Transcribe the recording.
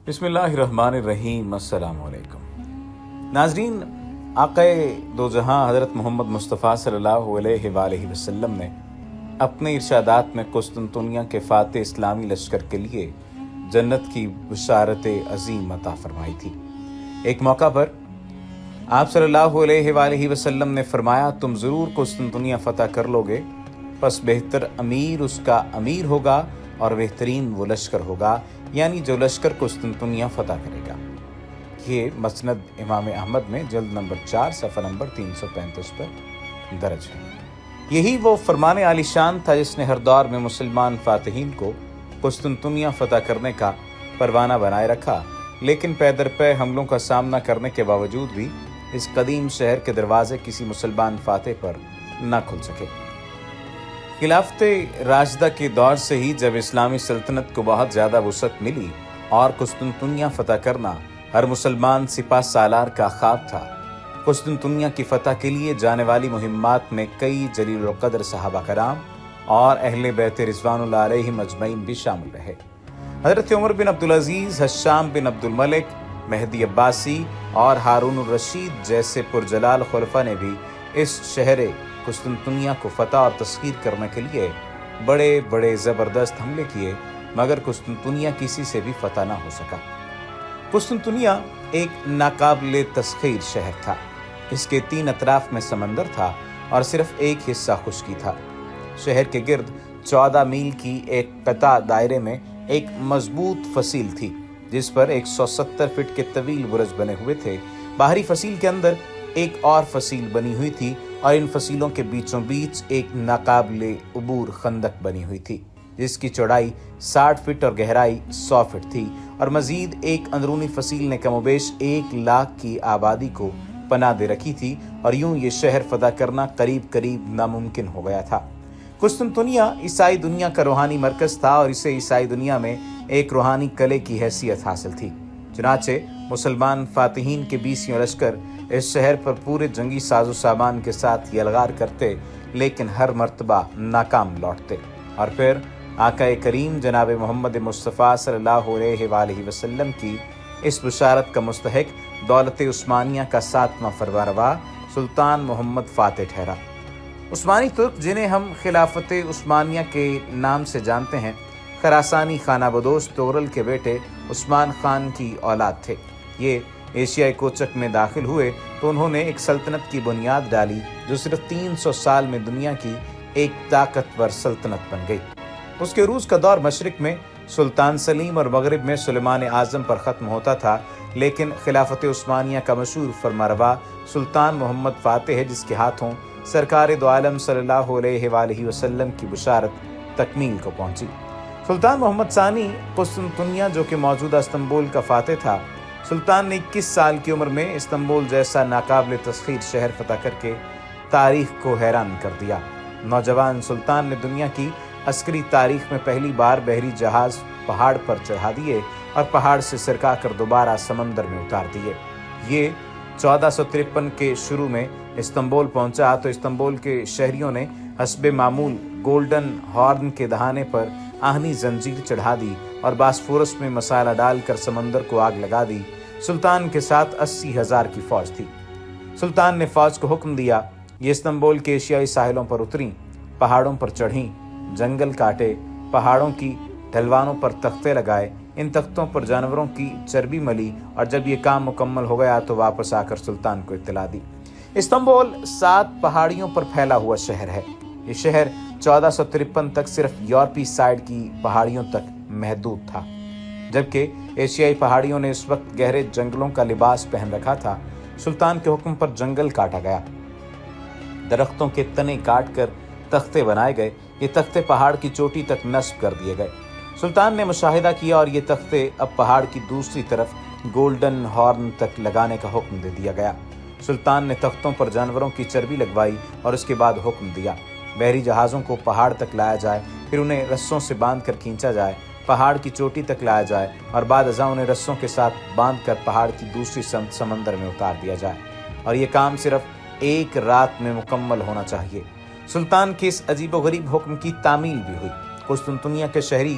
بسم اللہ الرحمن الرحیم۔ السلام علیکم ناظرین، آقائے دو جہاں حضرت محمد مصطفیٰ صلی اللہ علیہ وآلہ وسلم نے اپنے ارشادات میں قسطنطنیہ کے فاتح اسلامی لشکر کے لیے جنت کی بشارت عظیم عطا فرمائی تھی۔ ایک موقع پر آپ صلی اللہ علیہ وآلہ وسلم نے فرمایا، تم ضرور قسطنطنیہ فتح کر لو گے، پس بہتر امیر اس کا امیر ہوگا اور بہترین وہ لشکر ہوگا، یعنی جو لشکر قسطنطنیہ فتح کرے گا۔ یہ مسند امام احمد میں جلد نمبر 4 صفحہ نمبر 335 پر درج ہے۔ یہی وہ فرمان عالی شان تھا جس نے ہر دور میں مسلمان فاتحین کو قسطنطنیہ فتح کرنے کا پروانہ بنائے رکھا، لیکن پے در پے حملوں کا سامنا کرنے کے باوجود بھی اس قدیم شہر کے دروازے کسی مسلمان فاتح پر نہ کھل سکے۔ خلافت راشدہ کے دور سے ہی جب اسلامی سلطنت کو بہت زیادہ وسعت ملی اور قسطنطنیہ فتح کرنا ہر مسلمان سپہ سالار کا خواب تھا، قسطنطنیہ کی فتح کے لیے جانے والی مہمات میں کئی جلیل القدر صحابہ کرام اور اہل بیت رضوان اللہ علیہم اجمعین بھی شامل رہے۔ حضرت عمر بن عبدالعزیز، ہشام بن عبد الملک، مہدی عباسی اور ہارون الرشید جیسے پرجلال خلفاء نے بھی اس شہر قسطنطنیہ کو فتح اور تسخیر کرنے کے لیے بڑے بڑے زبردست حملے کیے، مگر قسطنطنیہ کسی سے بھی فتح نہ ہو سکا۔ قسطنطنیہ ایک ناقابل تسخیر شہر تھا۔ اس کے 3 اطراف میں سمندر تھا اور صرف ایک حصہ خشکی تھا۔ شہر کے گرد 14 میل کی ایک قطع دائرے میں ایک مضبوط فصیل تھی، جس پر 170 فٹ کے طویل برج بنے ہوئے تھے۔ باہری فصیل کے اندر ایک اور فصیل بنی ہوئی تھی اور ان فصیلوں کے بیچوں بیچ ایک ناقابل عبور خندق بنی ہوئی تھی، جس کی چوڑائی 60 فٹ اور گہرائی 100 فٹ تھی، اور مزید ایک اندرونی فصیل نے کم و بیش 1 لاکھ کی آبادی کو پناہ دے رکھی تھی، اور یوں یہ شہر فتح کرنا قریب قریب ناممکن ہو گیا تھا۔ قسطنطنیہ عیسائی دنیا کا روحانی مرکز تھا اور اسے عیسائی دنیا میں ایک روحانی قلعے کی حیثیت حاصل تھی۔ چنانچہ مسلمان فاتحین کے 20 لشکر اس شہر پر پورے جنگی ساز و سامان کے ساتھ یلغار کرتے، لیکن ہر مرتبہ ناکام لوٹتے، اور پھر آقا کریم جناب محمد مصطفیٰ صلی اللہ علیہ وآلہ وسلم کی اس بشارت کا مستحق دولت عثمانیہ کا 7واں فرمانروا سلطان محمد فاتح ٹھہرا۔ عثمانی ترک، جنہیں ہم خلافت عثمانیہ کے نام سے جانتے ہیں، خراسانی خانہ بدوش تغرل کے بیٹے عثمان خان کی اولاد تھے۔ یہ ایشیائی کوچک میں داخل ہوئے تو انہوں نے ایک سلطنت کی بنیاد ڈالی جو صرف 300 سال میں دنیا کی ایک طاقتور سلطنت بن گئی۔ اس کے عروج کا دور مشرق میں سلطان سلیم اور مغرب میں سلیمان اعظم پر ختم ہوتا تھا، لیکن خلافت عثمانیہ کا مشہور فرمانروا سلطان محمد فاتح ہے، جس کے ہاتھوں سرکار دو عالم صلی اللہ علیہ وآلہ وسلم کی بشارت تکمیل کو پہنچی۔ سلطان محمد ثانی قسطنطنیہ، جو کہ موجودہ استنبول کا فاتح تھا، سلطان نے 21 سال کی عمر میں استنبول جیسا ناقابل تسخیر شہر فتح کر کے تاریخ کو حیران کر دیا۔ نوجوان سلطان نے دنیا کی عسکری تاریخ میں پہلی بار بحری جہاز پہاڑ پر چڑھا دیے اور پہاڑ سے سرکا کر دوبارہ سمندر میں اتار دیے۔ یہ 1453 کے شروع میں استنبول پہنچا تو استنبول کے شہریوں نے حسب معمول گولڈن ہارن کے دہانے پر آہنی زنجیر چڑھا دی اور باسفورس میں مسالہ ڈال کر سمندر کو آگ لگا دی۔ سلطان کے ساتھ 80,000 کی فوج تھی۔ سلطان نے فوج کو حکم دیا، یہ استنبول کے ایشیائی ساحلوں پر اتریں، پہاڑوں پر چڑھیں، جنگل کاٹے، پہاڑوں کی ڈھلوانوں پر تختے لگائے، ان تختوں پر جانوروں کی چربی ملی، اور جب یہ کام مکمل ہو گیا تو واپس آ کر سلطان کو اطلاع دی۔ استنبول 7 پہاڑیوں پر پھیلا ہوا شہر ہے۔ یہ شہر 1453 تک صرف یورپی سائڈ کی پہاڑیوں تک محدود تھا، جبکہ ایشیائی پہاڑیوں نے اس وقت گہرے جنگلوں کا لباس پہن رکھا تھا۔ سلطان کے حکم پر جنگل کاٹا گیا، درختوں کے تنے کاٹ کر تختے بنائے گئے، یہ تختے پہاڑ کی چوٹی تک نصب کر دیے گئے۔ سلطان نے مشاہدہ کیا اور یہ تختے اب پہاڑ کی دوسری طرف گولڈن ہارن تک لگانے کا حکم دے دیا گیا۔ سلطان نے تختوں پر جانوروں کی چربی لگوائی اور اس کے بعد حکم دیا بحری جہازوں کو پہاڑ تک لایا جائے، پھر انہیں رسوں سے باندھ کر کھینچا جائے، پہاڑ کی چوٹی تک لایا جائے، اور بعد ازاں انہیں رسوں کے ساتھ باندھ کر پہاڑ کی دوسری سمت سمندر میں اتار دیا جائے، اور یہ کام صرف 1 رات میں مکمل ہونا چاہیے۔ سلطان کے اس عجیب و غریب حکم کی تعمیل بھی ہوئی۔ قسطنطنیہ کے شہری